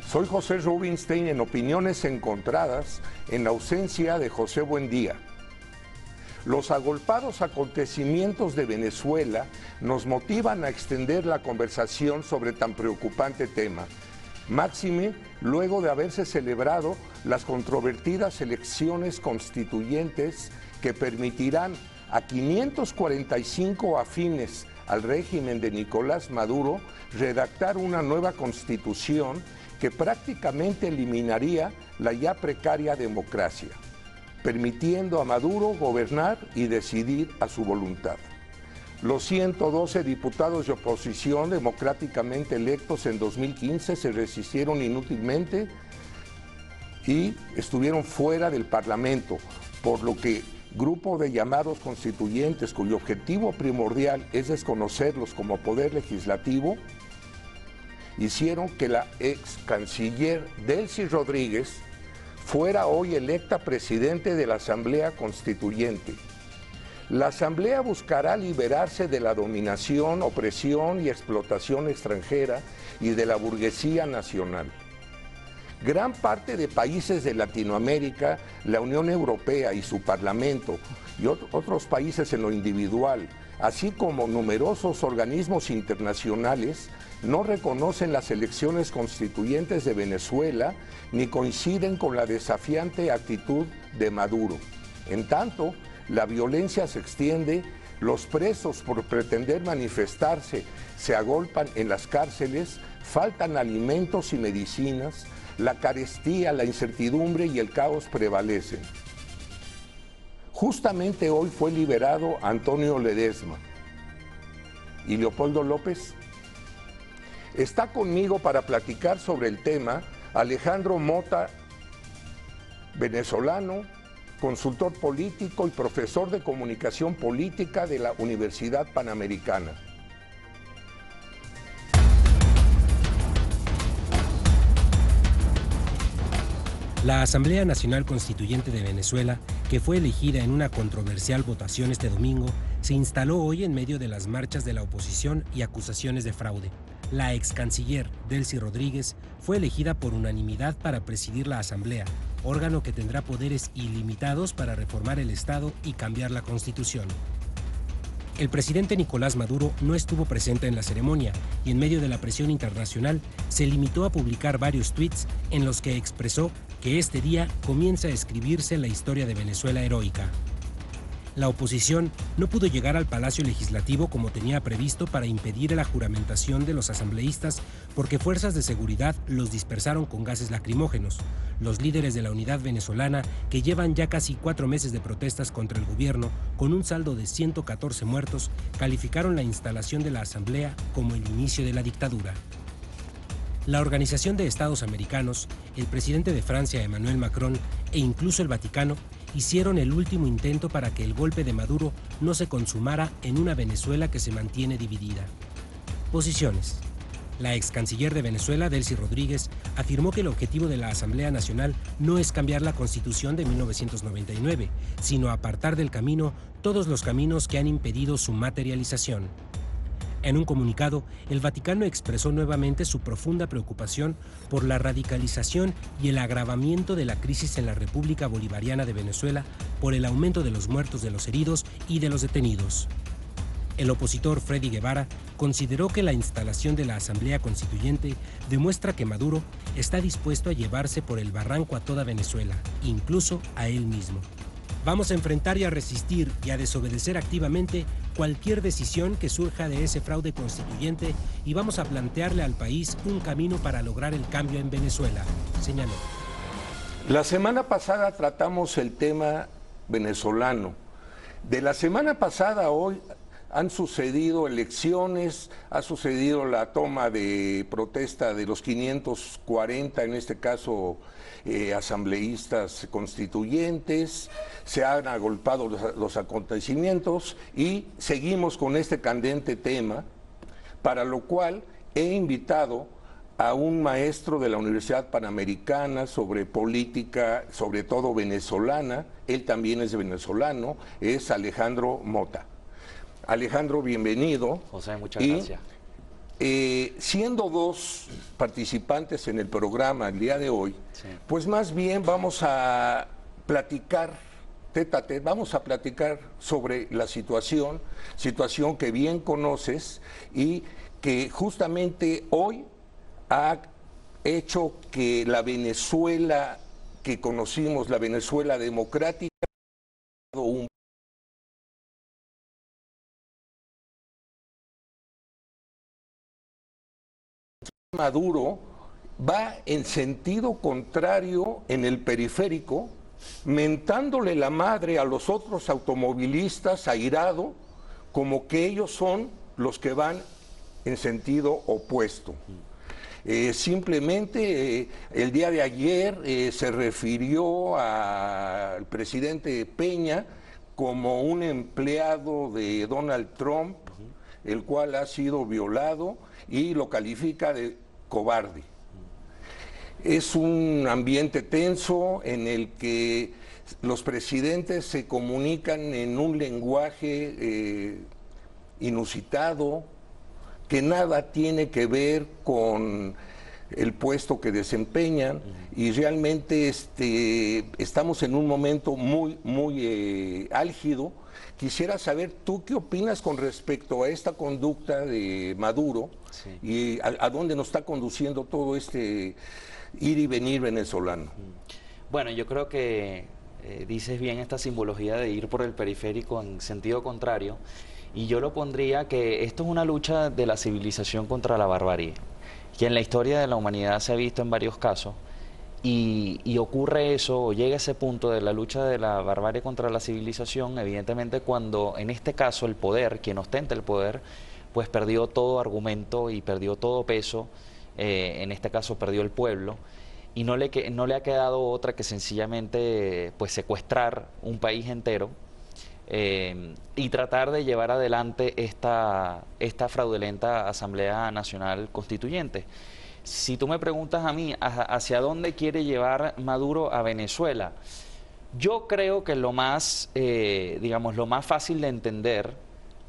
Soy José Rubinstein en Opiniones Encontradas en ausencia de José Buendía. Los agolpados acontecimientos de Venezuela nos motivan a extender la conversación sobre tan preocupante tema, máxime luego de haberse celebrado las controvertidas elecciones constituyentes que permitirán a 545 afines al régimen de Nicolás Maduro redactar una nueva constitución que prácticamente eliminaría la ya precaria democracia, permitiendo a Maduro gobernar y decidir a su voluntad. Los 112 diputados de oposición democráticamente electos en 2015 se resistieron inútilmente y estuvieron fuera del Parlamento, por lo que grupo de llamados constituyentes cuyo objetivo primordial es desconocerlos como poder legislativo, hicieron que la ex canciller Delcy Rodríguez fuera hoy electa presidente de la Asamblea Constituyente. La Asamblea buscará liberarse de la dominación, opresión y explotación extranjera y de la burguesía nacional. Gran parte de países de Latinoamérica, la Unión Europea y su Parlamento, y otros países en lo individual, así como numerosos organismos internacionales, no reconocen las elecciones constituyentes de Venezuela ni coinciden con la desafiante actitud de Maduro. En tanto, la violencia se extiende, los presos por pretender manifestarse se agolpan en las cárceles, faltan alimentos y medicinas, la carestía, la incertidumbre y el caos prevalecen. Justamente hoy fue liberado Antonio Ledezma. ¿Y Leopoldo López? Está conmigo para platicar sobre el tema Alejandro Mota, venezolano, consultor político y profesor de comunicación política de la Universidad Panamericana. La Asamblea Nacional Constituyente de Venezuela, que fue elegida en una controversial votación este domingo, se instaló hoy en medio de las marchas de la oposición y acusaciones de fraude. La ex canciller Delcy Rodríguez fue elegida por unanimidad para presidir la Asamblea, órgano que tendrá poderes ilimitados para reformar el Estado y cambiar la Constitución. El presidente Nicolás Maduro no estuvo presente en la ceremonia y en medio de la presión internacional se limitó a publicar varios tweets en los que expresó que este día comienza a escribirse la historia de Venezuela heroica. La oposición no pudo llegar al Palacio Legislativo como tenía previsto para impedir la juramentación de los asambleístas porque fuerzas de seguridad los dispersaron con gases lacrimógenos. Los líderes de la Unidad Venezolana, que llevan ya casi 4 meses de protestas contra el gobierno, con un saldo de 114 muertos, calificaron la instalación de la Asamblea como el inicio de la dictadura. La Organización de Estados Americanos, el presidente de Francia, Emmanuel Macron, e incluso el Vaticano, hicieron el último intento para que el golpe de Maduro no se consumara en una Venezuela que se mantiene dividida. Posiciones. La ex canciller de Venezuela, Delcy Rodríguez, afirmó que el objetivo de la Asamblea Nacional no es cambiar la Constitución de 1999, sino apartar del camino todos los caminos que han impedido su materialización. En un comunicado, el Vaticano expresó nuevamente su profunda preocupación por la radicalización y el agravamiento de la crisis en la República Bolivariana de Venezuela por el aumento de los muertos, de los heridos y de los detenidos. El opositor Freddy Guevara consideró que la instalación de la Asamblea Constituyente demuestra que Maduro está dispuesto a llevarse por el barranco a toda Venezuela, incluso a él mismo. Vamos a enfrentar y a resistir y a desobedecer activamente cualquier decisión que surja de ese fraude constituyente y vamos a plantearle al país un camino para lograr el cambio en Venezuela, señaló. La semana pasada tratamos el tema venezolano. De la semana pasada a hoy han sucedido elecciones, ha sucedido la toma de protesta de los 540, en este caso asambleístas constituyentes, se han agolpado los acontecimientos y seguimos con este candente tema, para lo cual he invitado a un maestro de la Universidad Panamericana sobre política, sobre todo venezolana, él también es venezolano, es Alejandro Mota. Alejandro, bienvenido. José, muchas gracias. siendo dos participantes en el programa el día de hoy, pues más bien vamos a platicar tete a tete, vamos a platicar sobre la situación que bien conoces y que justamente hoy ha hecho que la Venezuela que conocimos, la Venezuela democrática, un Maduro va en sentido contrario en el periférico, mentándole la madre a los otros automovilistas airado, como que ellos son los que van en sentido opuesto. Simplemente el día de ayer se refirió al presidente Peña como un empleado de Donald Trump, el cual ha sido violado, y lo califica de cobarde. Es un ambiente tenso en el que los presidentes se comunican en un lenguaje inusitado, que nada tiene que ver con el puesto que desempeñan, y realmente estamos en un momento muy álgido. Quisiera saber tú qué opinas con respecto a esta conducta de Maduro y a dónde nos está conduciendo todo este ir y venir venezolano. Bueno, yo creo que dices bien esta simbología de ir por el periférico en sentido contrario, y yo lo pondría que esto es una lucha de la civilización contra la barbarie, que en la historia de la humanidad se ha visto en varios casos, y ocurre eso, o llega a ese punto de la lucha de la barbarie contra la civilización, evidentemente cuando en este caso el poder, quien ostenta el poder, pues perdió todo argumento y perdió todo peso, en este caso perdió el pueblo, y no le ha quedado otra que sencillamente pues secuestrar un país entero, y tratar de llevar adelante esta fraudulenta Asamblea Nacional Constituyente. Si tú me preguntas a mí hacia dónde quiere llevar Maduro a Venezuela, yo creo que lo más, digamos, lo más fácil de entender,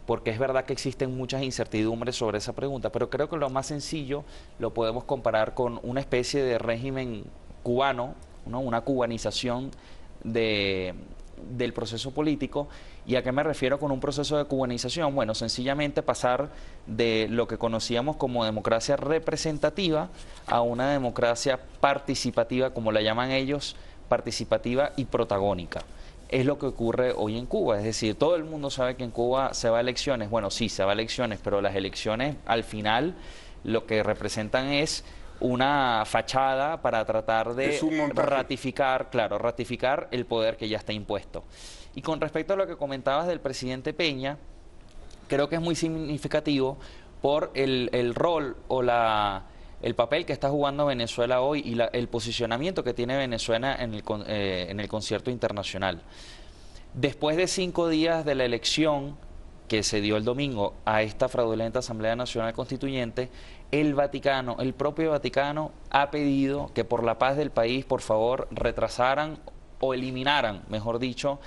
porque es verdad que existen muchas incertidumbres sobre esa pregunta, pero creo que lo más sencillo lo podemos comparar con una especie de régimen cubano, ¿no? Una cubanización del proceso político. ¿Y a qué me refiero con un proceso de cubanización? Bueno, sencillamente pasar de lo que conocíamos como democracia representativa a una democracia participativa, como la llaman ellos, participativa y protagónica. Es lo que ocurre hoy en Cuba, es decir, todo el mundo sabe que en Cuba se va a elecciones. Bueno, sí, se va a elecciones, pero las elecciones al final lo que representan es una fachada para tratar de ratificar, claro, ratificar el poder que ya está impuesto. Y con respecto a lo que comentabas del presidente Peña, creo que es muy significativo por el rol o el papel que está jugando Venezuela hoy y el posicionamiento que tiene Venezuela en el concierto internacional. Después de 5 días de la elección que se dio el domingo a esta fraudulenta Asamblea Nacional Constituyente, el Vaticano, el propio Vaticano, ha pedido que por la paz del país, por favor, retrasaran o eliminaran, mejor dicho,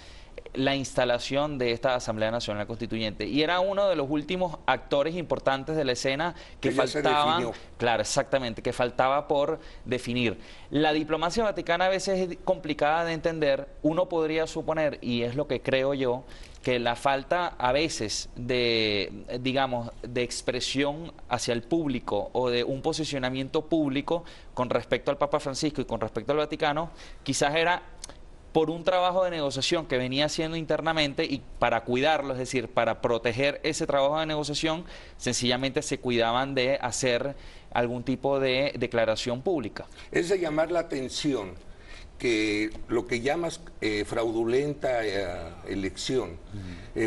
la instalación de esta Asamblea Nacional Constituyente. Y era uno de los últimos actores importantes de la escena que faltaban, claro, exactamente, que faltaba por definir. La diplomacia vaticana a veces es complicada de entender. Uno podría suponer, y es lo que creo yo, que la falta a veces de, digamos, de expresión hacia el público o de un posicionamiento público con respecto al Papa Francisco y con respecto al Vaticano, quizás era por un trabajo de negociación que venía haciendo internamente, y para cuidarlo, es decir, para proteger ese trabajo de negociación, sencillamente se cuidaban de hacer algún tipo de declaración pública. Es de llamar la atención que lo que llamas fraudulenta elección,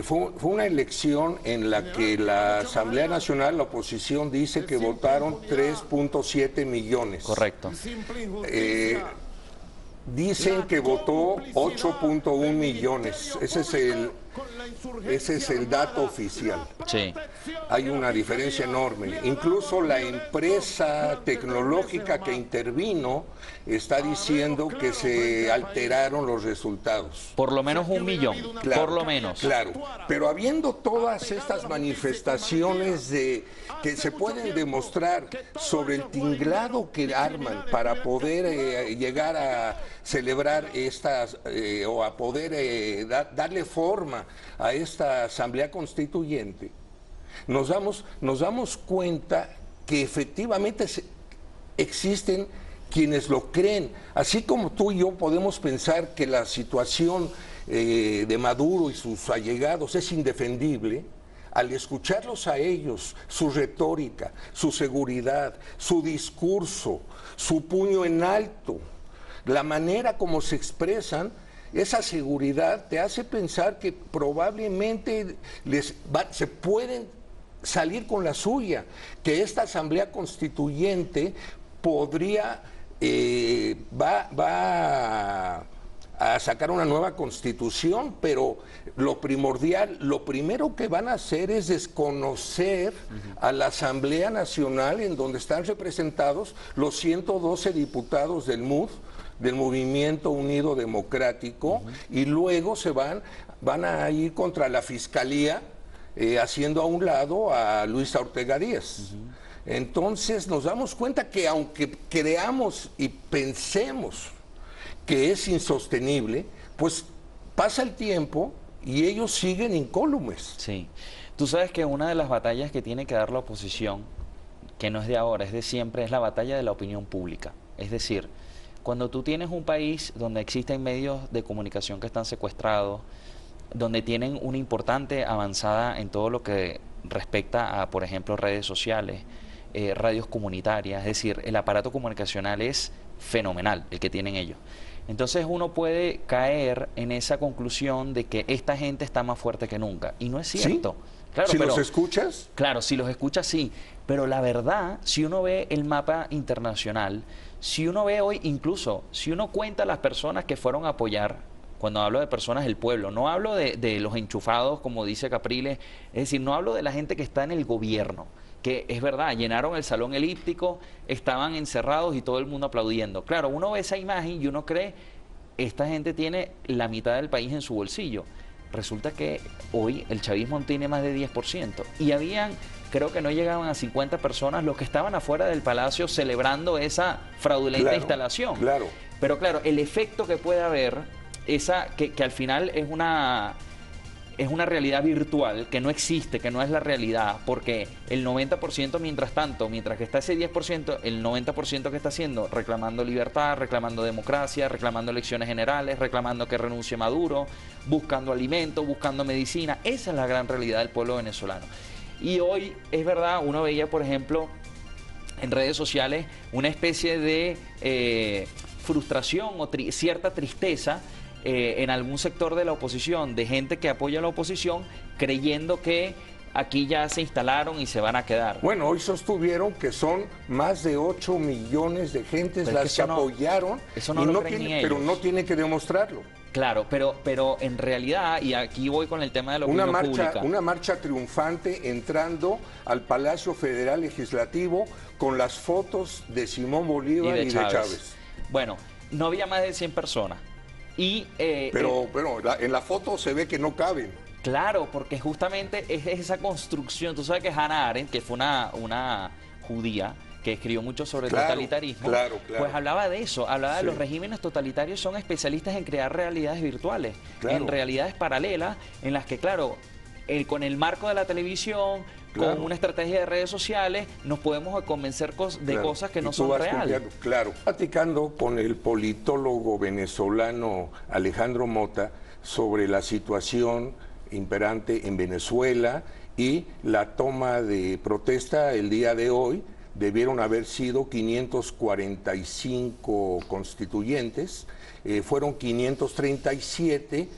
fue una elección en la que la Asamblea Nacional, la oposición, dice que votaron 3.7 millones. Correcto. Dicen que votó 8.1 millones. Ese es Ese es el dato oficial. Sí. Hay una diferencia enorme. Incluso la empresa tecnológica que intervino está diciendo que se alteraron los resultados. Por lo menos 1 millón, Claro, por lo menos. Claro, pero habiendo todas estas manifestaciones que se pueden demostrar sobre el tinglado que arman para poder llegar a celebrar estas o a poder darle forma a esta Asamblea Constituyente, nos damos cuenta que efectivamente existen quienes lo creen, así como tú y yo podemos pensar que la situación de Maduro y sus allegados es indefendible. Al escucharlos a ellos, su retórica, su seguridad, su discurso, su puño en alto, la manera como se expresan, esa seguridad te hace pensar que probablemente se pueden salir con la suya, que esta Asamblea Constituyente podría, va a sacar una nueva constitución, pero lo primordial, lo primero que van a hacer es desconocer a la Asamblea Nacional en donde están representados los 112 diputados del MUD, del Movimiento Unido Democrático, y luego van a ir contra la Fiscalía, haciendo a un lado a Luisa Ortega Díaz. Entonces nos damos cuenta que aunque creamos y pensemos que es insostenible, pues pasa el tiempo y ellos siguen incólumes. Sí. Tú sabes que una de las batallas que tiene que dar la oposición, que no es de ahora, es de siempre, es la batalla de la opinión pública. Es decir, cuando tú tienes un país donde existen medios de comunicación que están secuestrados, donde tienen una importante avanzada en todo lo que respecta a, por ejemplo, redes sociales, radios comunitarias, es decir, el aparato comunicacional es fenomenal, el que tienen ellos. Entonces uno puede caer en esa conclusión de que esta gente está más fuerte que nunca, y no es cierto. ¿Sí? Claro, ¿Si pero, los escuchas? Claro, si los escuchas sí, pero la verdad, si uno ve el mapa internacional, si uno ve hoy, incluso, si uno cuenta las personas que fueron a apoyar, cuando hablo de personas del pueblo, no hablo de los enchufados, como dice Capriles, es decir, no hablo de la gente que está en el gobierno, que es verdad, llenaron el salón elíptico, estaban encerrados y todo el mundo aplaudiendo. Claro, uno ve esa imagen y uno cree, esta gente tiene la mitad del país en su bolsillo. Resulta que hoy el chavismo tiene más de 10%. Y habían, creo que no llegaban a 50 personas los que estaban afuera del palacio celebrando esa fraudulenta instalación. Claro. Pero claro, el efecto que puede haber, que al final es una realidad virtual, que no existe, que no es la realidad, porque el 90% mientras tanto, mientras que está ese 10%, el 90% que está haciendo, reclamando libertad, reclamando democracia, reclamando elecciones generales, reclamando que renuncie Maduro, buscando alimentos, buscando medicina, esa es la gran realidad del pueblo venezolano. Y hoy, es verdad, uno veía, por ejemplo, en redes sociales, una especie de frustración o cierta tristeza en algún sector de la oposición, de gente que apoya a la oposición, creyendo que aquí ya se instalaron y se van a quedar. Bueno, hoy sostuvieron que son más de 8 millones de gentes las que apoyaron, eso no lo creen ni ellos. Pero no tiene que demostrarlo. Claro, pero en realidad, y aquí voy con el tema de la opinión pública. Una marcha triunfante entrando al Palacio Federal Legislativo con las fotos de Simón Bolívar y de Chávez. Bueno, no había más de 100 personas. Pero en la foto se ve que no caben. Claro, porque justamente es esa construcción. Tú sabes que Hannah Arendt, que fue una judía que escribió mucho sobre totalitarismo, pues hablaba de eso, hablaba de los regímenes totalitarios son especialistas en crear realidades virtuales, en realidades paralelas, en las que, claro, con el marco de la televisión, con una estrategia de redes sociales, nos podemos convencer de cosas que no son reales. Claro. Platicando con el politólogo venezolano Alejandro Mota sobre la situación imperante en Venezuela y la toma de protesta el día de hoy. Debieron haber sido 545 constituyentes, fueron 537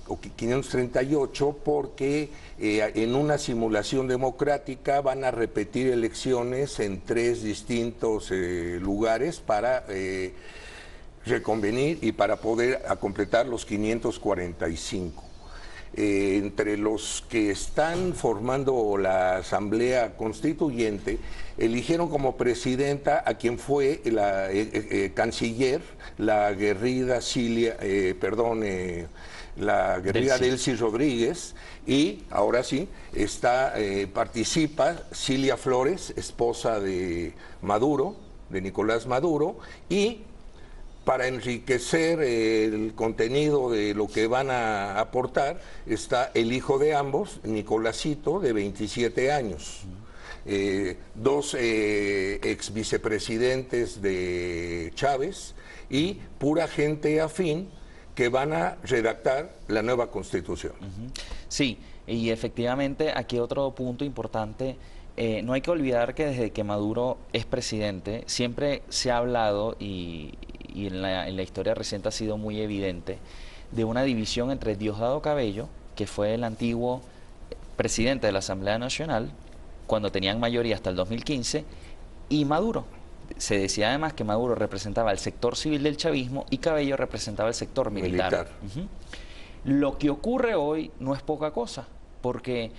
o 538 porque en una simulación democrática van a repetir elecciones en 3 distintos lugares para reconvenir y para poder completar los 545. entre los que están formando la Asamblea Constituyente, eligieron como presidenta a quien fue la canciller, la aguerrida Delcy Rodríguez, y ahora sí participa Cilia Flores, esposa de Maduro, de Nicolás Maduro, y para enriquecer el contenido de lo que van a aportar está el hijo de ambos, Nicolásito, de 27 años. Dos ex vicepresidentes de Chávez y pura gente afín que van a redactar la nueva Constitución. Sí, y efectivamente aquí otro punto importante. No hay que olvidar que desde que Maduro es presidente siempre se ha hablado y en la historia reciente ha sido muy evidente de una división entre Diosdado Cabello, que fue el antiguo presidente de la Asamblea Nacional cuando tenían mayoría hasta el 2015, y Maduro. Se decía además que Maduro representaba el sector civil del chavismo y Cabello representaba el sector militar. Lo que ocurre hoy no es poca cosa, porque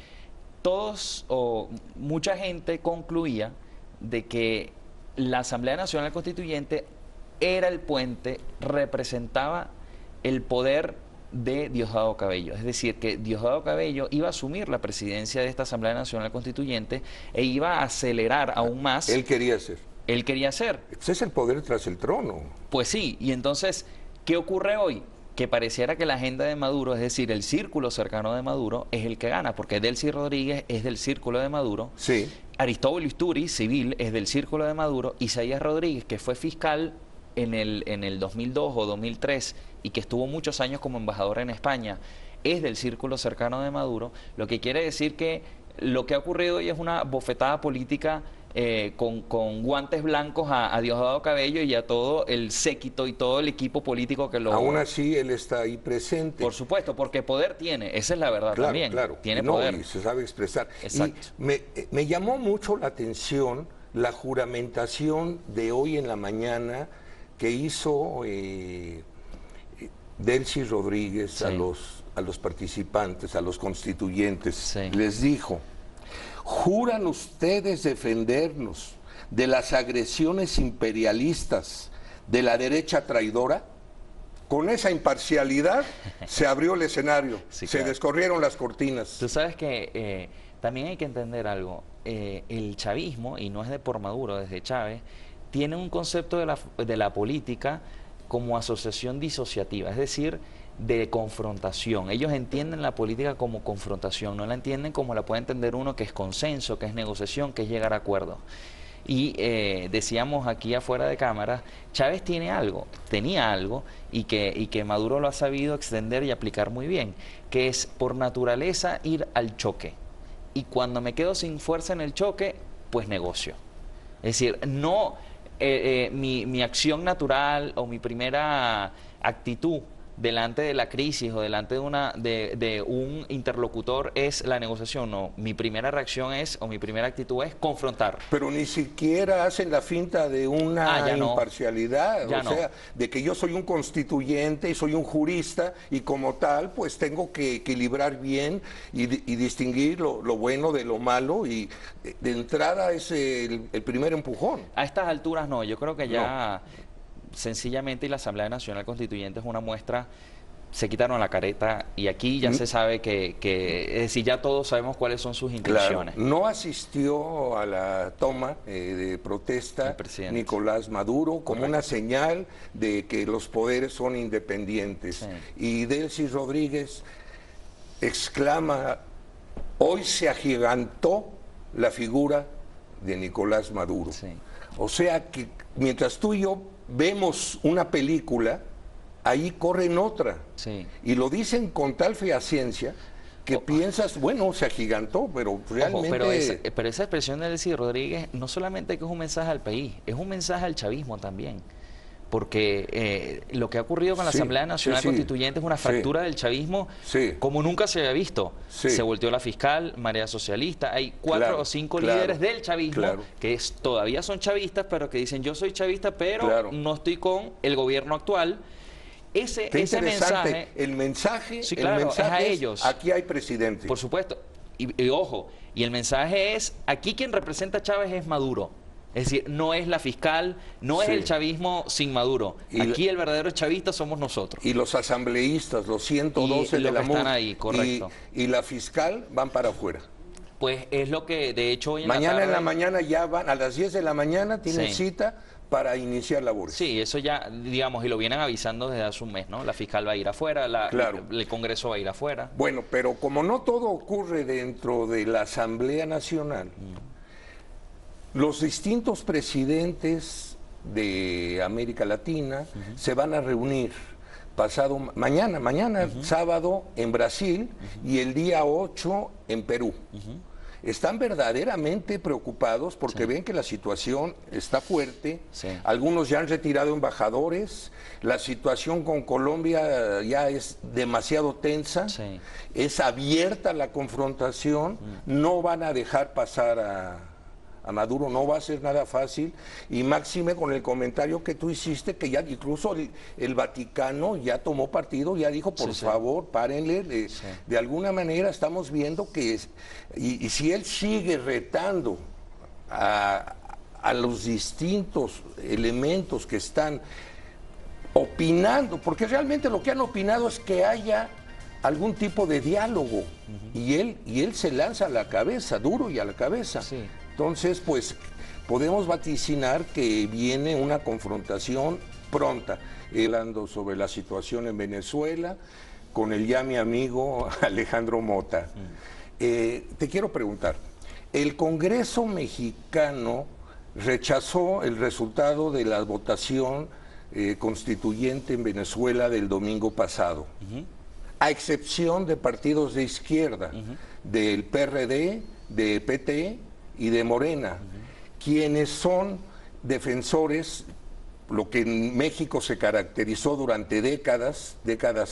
todos o mucha gente concluía de que la Asamblea Nacional Constituyente era el puente, representaba el poder de Diosdado Cabello. Es decir, que Diosdado Cabello iba a asumir la presidencia de esta Asamblea Nacional Constituyente e iba a acelerar aún más. Él quería ser. Él quería ser. Ese es el poder tras el trono. Pues sí, y entonces, ¿qué ocurre hoy? Que pareciera que la agenda de Maduro, es decir, el círculo cercano de Maduro, es el que gana, porque Delcy Rodríguez es del círculo de Maduro, sí. Aristóbulo Isturi, civil, es del círculo de Maduro, Isaías Rodríguez, que fue fiscal en el 2002 o 2003 y que estuvo muchos años como embajador en España, es del círculo cercano de Maduro, lo que quiere decir que lo que ha ocurrido hoy es una bofetada política con guantes blancos a Diosdado Cabello y a todo el séquito y todo el equipo político que lo... Aún así él está ahí presente. Por supuesto, porque poder tiene, esa es la verdad. Claro, también. Claro, tiene poder. Y se sabe expresar. Exacto. Y me llamó mucho la atención la juramentación de hoy en la mañana que hizo Delcy Rodríguez, sí, a los participantes, a los constituyentes. Sí. Les dijo: ¿juran ustedes defendernos de las agresiones imperialistas de la derecha traidora? Con esa imparcialidad se abrió el escenario, sí, se descorrieron las cortinas. Tú sabes que también hay que entender algo. El chavismo, y no es de por Maduro, desde Chávez, tiene un concepto de la política como asociación disociativa, es decir, de confrontación. Ellos entienden la política como confrontación, no la entienden como la puede entender uno, que es consenso, que es negociación, que es llegar a acuerdos. Y decíamos aquí afuera de cámara, Chávez tenía algo, y que Maduro lo ha sabido extender y aplicar muy bien, que es por naturaleza ir al choque. Y cuando me quedo sin fuerza en el choque, pues negocio. Es decir, no mi acción natural o mi primera actitud delante de la crisis o delante de un interlocutor es la negociación. No, mi primera reacción o mi primera actitud es confrontar. Pero ni siquiera hacen la finta de una imparcialidad, o sea, de que yo soy un constituyente y soy un jurista y como tal pues tengo que equilibrar bien y distinguir lo bueno de lo malo, y de entrada es el primer empujón. A estas alturas no, yo creo que ya... Sencillamente, y la Asamblea Nacional Constituyente es una muestra, se quitaron la careta y aquí ya se sabe que es decir, ya todos sabemos cuáles son sus intenciones. Claro, no asistió a la toma de protesta Nicolás Maduro como una señal de que los poderes son independientes. Sí. Y Delcy Rodríguez exclama: hoy se agigantó la figura de Nicolás Maduro. Sí. O sea que mientras tú y yo vemos una película, ahí corren otra. Sí. Y lo dicen con tal fehaciencia que piensas, bueno, se agigantó, pero realmente... Pero esa expresión de Delcy Rodríguez no solamente que es un mensaje al país, es un mensaje al chavismo también. Porque lo que ha ocurrido con la Asamblea Nacional Constituyente es una fractura del chavismo como nunca se había visto. Se volteó la fiscal, Marea Socialista, hay 4 o 5 líderes del chavismo que todavía son chavistas, pero que dicen: yo soy chavista, pero no estoy con el gobierno actual. Qué ese interesante. mensaje, sí, el claro, mensaje es a ellos. Aquí hay presidente. Por supuesto. Y ojo, y el mensaje es, aquí quien representa a Chávez es Maduro. Es decir, no es la fiscal, no es el chavismo sin Maduro. Aquí el verdadero chavista somos nosotros. Y los asambleístas, los 112 de la MUD, están ahí, correcto. Y la fiscal van para afuera. Pues es lo que, de hecho, hoy en la mañana ya van, a las 10 de la mañana tienen cita para iniciar labores. Sí, eso ya, digamos, y lo vienen avisando desde hace un mes, ¿no? La fiscal va a ir afuera, el Congreso va a ir afuera. Bueno, pero como no todo ocurre dentro de la Asamblea Nacional, los distintos presidentes de América Latina se van a reunir mañana sábado en Brasil y el día 8 en Perú. Están verdaderamente preocupados porque ven que la situación está fuerte. Algunos ya han retirado embajadores. La situación con Colombia ya es demasiado tensa. Es abierta la confrontación. No van a dejar pasar a Maduro, no va a ser nada fácil, y máxime con el comentario que tú hiciste, que ya incluso el Vaticano ya tomó partido, ya dijo, por favor, párenle, de alguna manera estamos viendo que, y si él sigue retando a los distintos elementos que están opinando, porque realmente lo que han opinado es que haya algún tipo de diálogo, y él se lanza a la cabeza, duro y a la cabeza. Entonces, pues, podemos vaticinar que viene una confrontación pronta. Hablando sobre la situación en Venezuela, con el ya mi amigo Alejandro Mota. Te quiero preguntar, el Congreso mexicano rechazó el resultado de la votación constituyente en Venezuela del domingo pasado, a excepción de partidos de izquierda, del PRD, de PT y de Morena, quienes son defensores, lo que en México se caracterizó durante décadas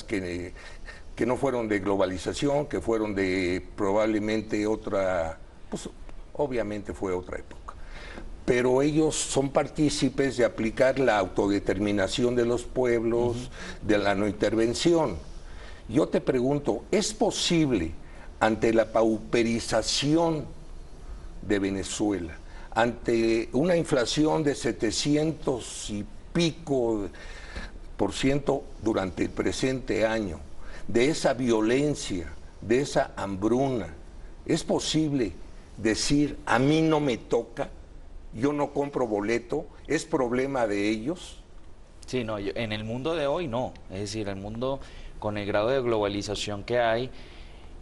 que no fueron de globalización, que fueron de probablemente otra, pues obviamente fue otra época, pero ellos son partícipes de aplicar la autodeterminación de los pueblos, de la no intervención. Yo te pregunto, ¿es posible, ante la pauperización de Venezuela, ante una inflación de 700 y pico % durante el presente año, de esa violencia, de esa hambruna, es posible decir, a mí no me toca, yo no compro boleto, es problema de ellos? Sí, no, en el mundo de hoy no, es decir, el mundo con el grado de globalización que hay,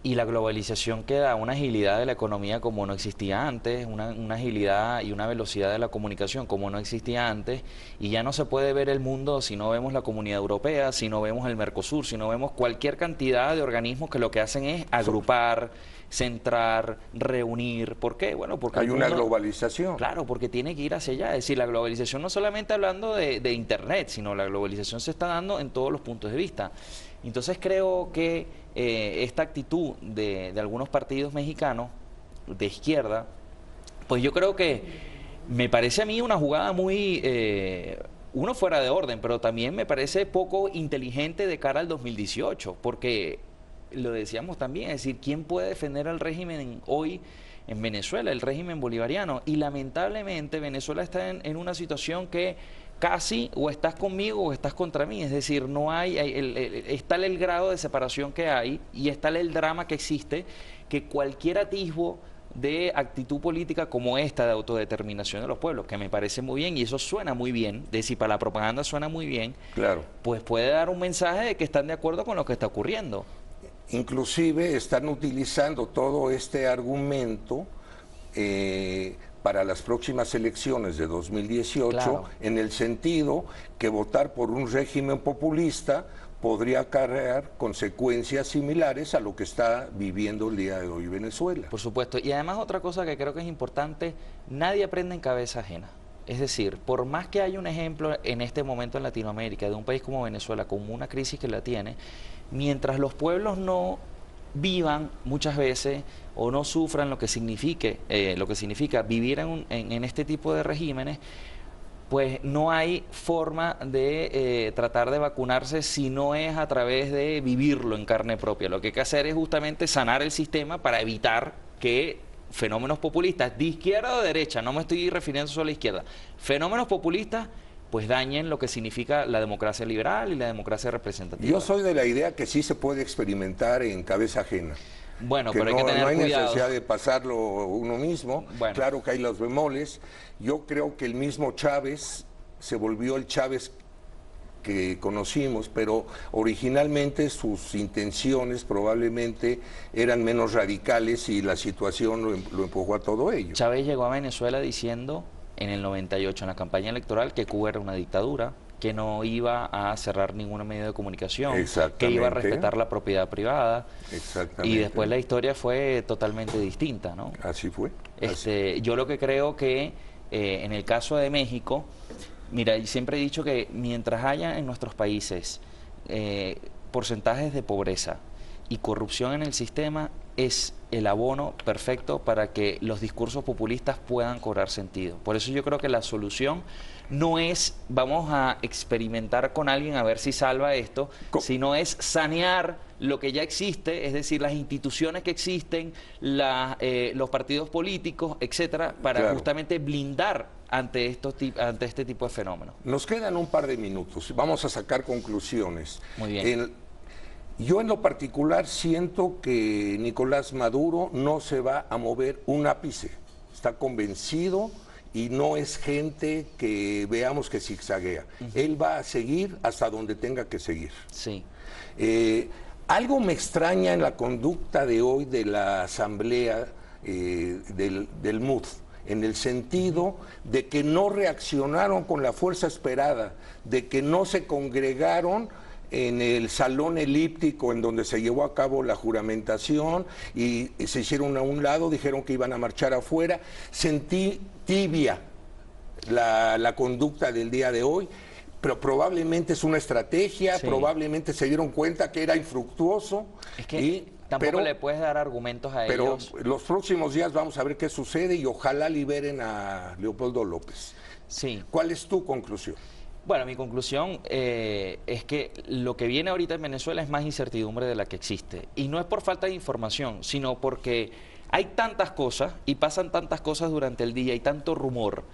y la globalización que da una agilidad de la economía como no existía antes, una agilidad y una velocidad de la comunicación como no existía antes, y ya no se puede ver el mundo si no vemos la Comunidad Europea, si no vemos el Mercosur, si no vemos cualquier cantidad de organismos que lo que hacen es agrupar, centrar, reunir. ¿Por qué? Bueno, porque hay una globalización. Claro, porque tiene que ir hacia allá. Es decir, la globalización no solamente hablando de Internet, sino la globalización se está dando en todos los puntos de vista. Entonces creo que esta actitud de algunos partidos mexicanos de izquierda, pues yo creo que me parece a mí una jugada muy, uno fuera de orden, pero también me parece poco inteligente de cara al 2018, porque lo decíamos también, es decir, ¿quién puede defender al régimen hoy en Venezuela, el régimen bolivariano? Y lamentablemente Venezuela está en una situación que casi o estás conmigo o estás contra mí, es decir, no hay, está el grado de separación que hay y está el drama que existe, que cualquier atisbo de actitud política como esta de autodeterminación de los pueblos, que me parece muy bien y eso suena muy bien, es decir, para la propaganda suena muy bien, claro, pues puede dar un mensaje de que están de acuerdo con lo que está ocurriendo. Inclusive están utilizando todo este argumento para las próximas elecciones de 2018, claro, en el sentido que votar por un régimen populista podría acarrear consecuencias similares a lo que está viviendo el día de hoy Venezuela. Por supuesto, y además otra cosa que creo que es importante, nadie aprende en cabeza ajena. Es decir, por más que haya un ejemplo en este momento en Latinoamérica de un país como Venezuela con una crisis que la tiene, mientras los pueblos no vivan muchas veces o no sufran lo que significa vivir en este tipo de regímenes, pues no hay forma de tratar de vacunarse si no es a través de vivirlo en carne propia. Lo que hay que hacer es justamente sanar el sistema para evitar que fenómenos populistas, de izquierda o de derecha, no me estoy refiriendo solo a la izquierda, fenómenos populistas pues dañen lo que significa la democracia liberal y la democracia representativa. Yo soy de la idea que sí se puede experimentar en cabeza ajena. Bueno, Que pero hay que tener no hay cuidado. necesidad de pasarlo uno mismo. Bueno. Claro que hay los bemoles. Yo creo que el mismo Chávez se volvió el Chávez que conocimos, pero originalmente sus intenciones probablemente eran menos radicales y la situación lo empujó a todo ello. Chávez llegó a Venezuela diciendo en el 98, en la campaña electoral, que Cuba era una dictadura, que no iba a cerrar ningún medio de comunicación, que iba a respetar la propiedad privada. Exactamente. Y después la historia fue totalmente distinta, ¿no? Así fue. Yo lo que creo que en el caso de México, mira, siempre he dicho que mientras haya en nuestros países porcentajes de pobreza y corrupción en el sistema, es el abono perfecto para que los discursos populistas puedan cobrar sentido. Por eso yo creo que la solución no es vamos a experimentar con alguien a ver si salva esto, sino es sanear lo que ya existe, es decir, las instituciones que existen, los partidos políticos, etcétera, para justamente blindar ante este tipo de fenómenos. Nos quedan un par de minutos, vamos a sacar conclusiones. Muy bien. Yo en lo particular siento que Nicolás Maduro no se va a mover un ápice, está convencido y no es gente que veamos que zigzaguea. Él va a seguir hasta donde tenga que seguir. Sí. Algo me extraña en la conducta de hoy de la asamblea del MUD, en el sentido de que no reaccionaron con la fuerza esperada, de que no se congregaron en el salón elíptico en donde se llevó a cabo la juramentación y se hicieron a un lado, dijeron que iban a marchar afuera. Sentí tibia la conducta del día de hoy, pero probablemente es una estrategia, probablemente se dieron cuenta que era infructuoso. Es que tampoco le puedes dar argumentos a ellos. Pero los próximos días vamos a ver qué sucede y ojalá liberen a Leopoldo López. Sí. ¿Cuál es tu conclusión? Bueno, mi conclusión es que lo que viene ahorita en Venezuela es más incertidumbre de la que existe. Y no es por falta de información, sino porque hay tantas cosas y pasan tantas cosas durante el día y tanto rumor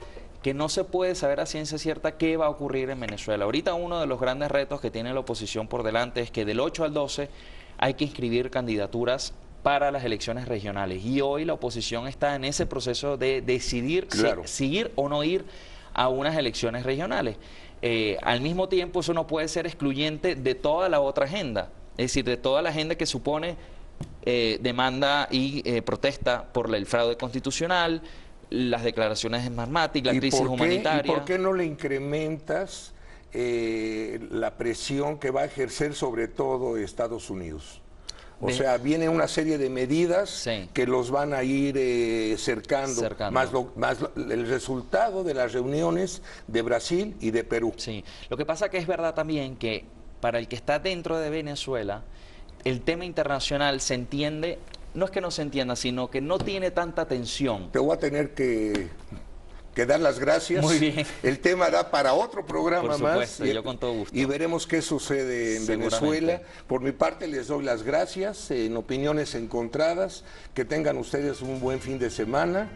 que no se puede saber a ciencia cierta qué va a ocurrir en Venezuela. Ahorita uno de los grandes retos que tiene la oposición por delante es que del 8 al 12 hay que inscribir candidaturas para las elecciones regionales. Y hoy la oposición está en ese proceso de decidir si ir o no ir a unas elecciones regionales. Al mismo tiempo, eso no puede ser excluyente de toda la otra agenda, es decir, de toda la agenda que supone demanda y protesta por el fraude constitucional, las declaraciones de Smartmatic, la crisis humanitaria. ¿Y por qué no le incrementas la presión que va a ejercer sobre todo Estados Unidos? O sea, viene una serie de medidas que los van a ir cercando. Más el resultado de las reuniones de Brasil y de Perú. Sí, lo que pasa que es verdad también que para el que está dentro de Venezuela, el tema internacional se entiende, no es que no se entienda, sino que no tiene tanta tensión. Te voy a tener que dar las gracias. Muy bien. El tema da para otro programa Por supuesto, más. yo con todo gusto. Y veremos qué sucede en Venezuela. Por mi parte les doy las gracias en opiniones encontradas. Que tengan ustedes un buen fin de semana.